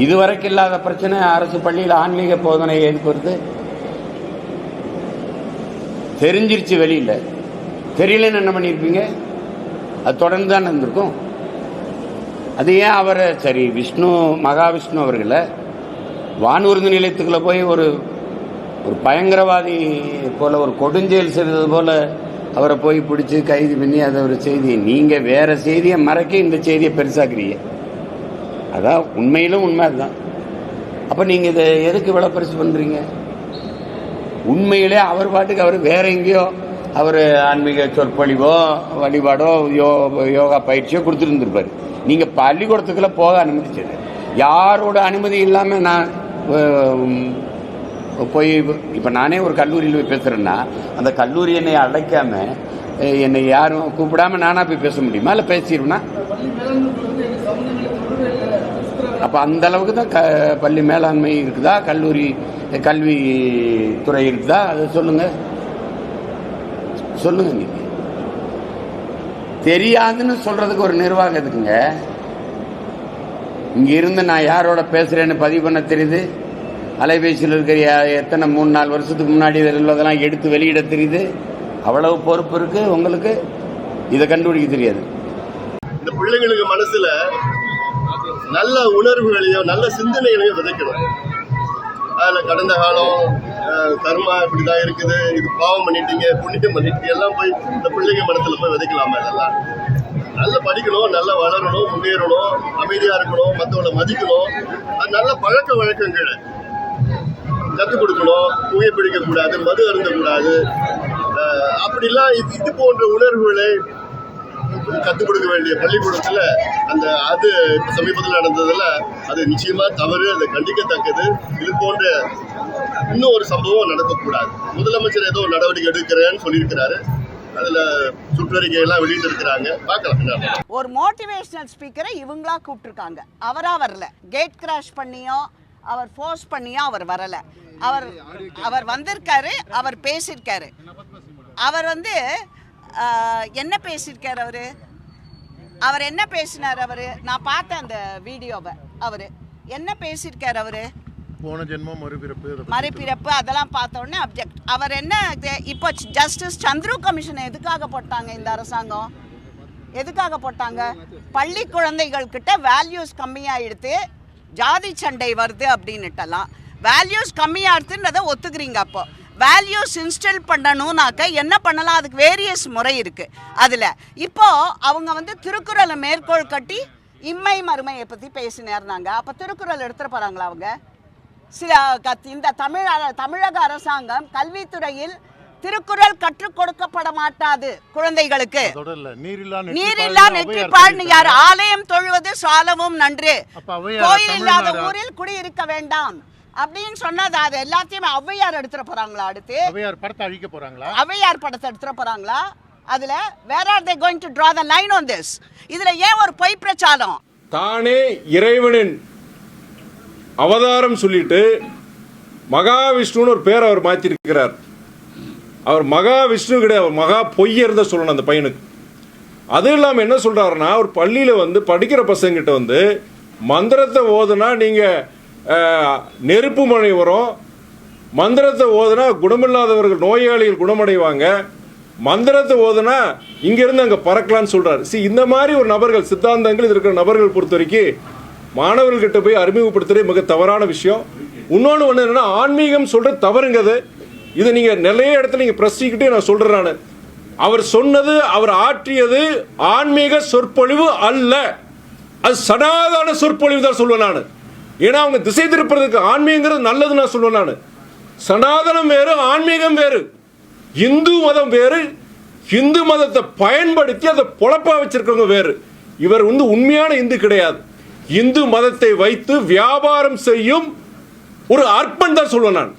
இதுவரைக்கும் இல்லாத பிரச்சனை அரசு பள்ளியில் ஆன்மீக போதனை எதுக்கு வருது? தெரிஞ்சிருச்சு வெளியில். தெரியலன்னு என்ன பண்ணியிருப்பீங்க? அது தொடர்ந்து தான் இருந்திருக்கும். அது ஏன் அவரை சரி விஷ்ணு மகாவிஷ்ணு அவர்களை வானூர்தி நிலையத்துக்குள்ள போய் ஒரு பயங்கரவாதி போல ஒரு கொடுஞ்செயல் செய்தது போல அவரை போய் பிடிச்சி கைது பண்ணி அதை ஒரு செய்தி, நீங்கள் வேற செய்தியை மறைக்க இந்த செய்தியை பெருசாக்குறீங்க. அதான் உண்மையிலும் உண்மை அதுதான். அப்போ நீங்கள் இதை எதுக்கு இவ்வளோ பெருசு பண்ணுறீங்க? உண்மையிலே அவர் பாட்டுக்கு அவர் வேற எங்கேயோ அவர் ஆன்மீக சொற்பொழிவோ வழிபாடோ யோகா பயிற்சியோ கொடுத்துருந்துருப்பார். நீங்கள் பள்ளிக்கூடத்துக்குள்ள போக அனுமதிச்சது யாரோட அனுமதி இல்லாமல் நான் போய் இப்போ நானே ஒரு கல்லூரியில் போய் பேசுகிறேன்னா அந்த கல்லூரி என்னை அழைக்காமல் என்னை யாரும் கூப்பிடாம நானாக போய் பேச முடியுமா? இல்லை பேசிடுவேன்னா? அப்போ அந்த அளவுக்கு தான் பள்ளி மேலாண்மை இருக்குதா, கல்வித்துறை இருக்குதா? அதை சொல்லுங்க நீங்கள். தெரியாதுன்னு சொல்றதுக்கு ஒரு நிர்வாகம் இருக்குங்க. இங்க இருந்து நான் யாரோட பேசுறேன்னு பதிவு பண்ண தெரியுது. அலைபேசியில் இருக்கிற எத்தனை 3-4 வருஷத்துக்கு முன்னாடி இதெல்லாம் எடுத்து வெளியிட தெரியுது. அவ்வளவு பொறுப்பு இருக்கு உங்களுக்கு. இதை கண்டுபிடிக்க தெரியாது. இந்த பிள்ளைங்களுக்கு மனசுல நல்ல உணர்வுகளையும் நல்ல சிந்தனைகளையும் விதைக்கணும். அதில் கடந்த காலம் கர்மா இப்படிதான் இருக்குது, இது பாவம் பண்ணிட்டீங்க, புண்ணியம் பண்ணிட்டீங்க எல்லாம் போய் இந்த பிள்ளைங்க மனசுல போய் விதைக்கலாமா? இதெல்லாம் நல்லா படிக்கணும், நல்லா வளரணும், முன்னேறணும், அமைதியா இருக்கணும், மற்றவங்களை மதிக்கணும். அது நல்ல பழக்க வழக்கங்களை கற்றுக் கொடுக்கணும். புகைப்பிடிக்க கூடாது, மது அருந்தக்கூடாது, அப்படிலாம் இது போன்ற உணர்வுகளை கற்றுக் கொடுக்க வேண்டிய பள்ளிக்கூடத்தில் அது இப்போ சமீபத்தில் நடந்ததில் அது நிச்சயமா தவறு, அதை கண்டிக்கத்தக்கது. இது போன்ற இன்னும் ஒரு சம்பவம் நடக்கக்கூடாது. முதலமைச்சர் ஏதோ நடவடிக்கை எடுக்கிறேன்னு சொல்லியிருக்கிறாரு. அதில் சுற்றறிக்கை எல்லாம் வெளியிட்டு இருக்கிறாங்க, பார்க்கலாம். ஒரு மோட்டிவேஷனல் ஸ்பீக்கரை இவங்களா கூப்பிட்டுருக்காங்க. அவரா வரல. கேட் கிராஷ் பண்ணியோ அவர் ஃபோர்ஸ் பண்ணியோ அவர் வரல. அவர் வந்திருக்காரு, அவர் பேசியிருக்காரு. அவர் என்ன பேசியிருக்காரு? அவர் என்ன பேசினார்? நான் பார்த்தேன் அந்த வீடியோவை. அவர் என்ன பேசியிருக்காரு? போன ஜென்மம் மறுபிறப்பு அதெல்லாம் பார்த்த உடனே அப்ஜெக்ட். அவர் என்ன இப்போ ஜஸ்டிஸ் சந்துரு கமிஷனை எதுக்காக போட்டாங்க? இந்த அரசாங்கம் எதுக்காக போட்டாங்க? பள்ளி குழந்தைகள் கிட்ட வேல்யூஸ் கம்மியாயிடுத்து, ஜாதி சண்டை வருது அப்படின்னுட்டலாம். வேல்யூஸ் கம்மியாடுதுன்றதை ஒத்துக்கிறீங்க. அப்போ வேல்யூஸ் இன்ஸ்டில் பண்ணணும்னாக்க என்ன பண்ணலாம்? அதுக்கு வேரியஸ் முறை இருக்குது. அதில் இப்போது அவங்க திருக்குறளை மேற்கோள் கட்டி இம்மை மறுமையை பற்றி பேசினேர்னாங்க. அப்போ திருக்குறள் எடுத்துகிட்டு போகிறாங்களா அவங்க? இந்த தமிழக அரசாங்கம் கல்வித்துறையில் திருக்குறள் கற்றுக் கொடுக்கப்பட மாட்டாது குழந்தைகளுக்கு. நீரில்லா நெற்றிப்பாழ்னு யார்? ஆலயம் தொழுவது சாலவும் நன்று, கோயில் இல்லாத ஊரில் குடியிருக்க வேண்டாம் அப்படின்னு சொன்னது. அது எல்லாத்தையுமே ஔவையார் எடுத்துட போறாங்களா? அடுத்து ஔவையார் படத்தை அழிக்க போறாங்களா? ஔவையார் படத்தை எடுத்துட போறாங்களா? அதுல where are they going to draw the line on this? இதுல ஏன் ஒரு பொய் பிரச்சாரம்? தானே இறைவனின் அவதாரம் சொல்லிட்டு மகாவிஷ்ணுன்னு ஒரு பேர் அவர் மாற்றிருக்கிறார். அவர் மகாவிஷ்ணு கிடையாது, மகா பொய்யர் தான் சொல்லணும் அந்த பையனுக்கு. அது இல்லாமல் என்ன சொல்கிறாருன்னா, ஒரு பள்ளியில் படிக்கிற பசங்கிட்ட மந்திரத்தை ஓதுனா நீங்கள் நெருப்பு மழை வரும், மந்திரத்தை ஓதுனா குணமில்லாதவர்கள் நோயாளிகள் குணமடைவாங்க, மந்திரத்தை ஓதுனா இங்கேருந்து அங்கே பறக்கலான்னு சொல்கிறார். இந்த மாதிரி ஒரு நபர்கள் சித்தாந்தங்கள் இருக்கிற நபர்கள் பொறுத்த வரைக்கும் மாணவர்கள்கிட்ட போய் அறிமுகப்படுத்துறது மிக தவறான விஷயம். இன்னொன்று என்னன்னா, ஆன்மீகம் சொல்கிறது தவறுங்கிறது. இது நீங்கள் நிறைய இடத்துல நீங்கள் பிரசிக்கிட்டே நான் சொல்கிறேன். நான் அவர் சொன்னது, அவர் ஆற்றியது ஆன்மீக சொற்பொழிவு அல்ல, அது சனாதன சொற்பொழிவு தான் சொல்லுவேன் நான். ஏன்னா அவங்க திசை திருப்பறதுக்கு ஆன்மீகங்கிறது நல்லது நான் சொல்லுவேன் நான். சனாதனம் வேறு, ஆன்மீகம் வேறு. இந்து மதம் வேறு, இந்து மதத்தை பயன்படுத்தி அதை பொழப்பா வச்சிருக்கவங்க வேறு. இவர் உண்மையான இந்து கிடையாது. இந்து மதத்தை வைத்து வியாபாரம் செய்யும் ஒரு அர்ப்பன் தான் சொல்லுவேன் நான்.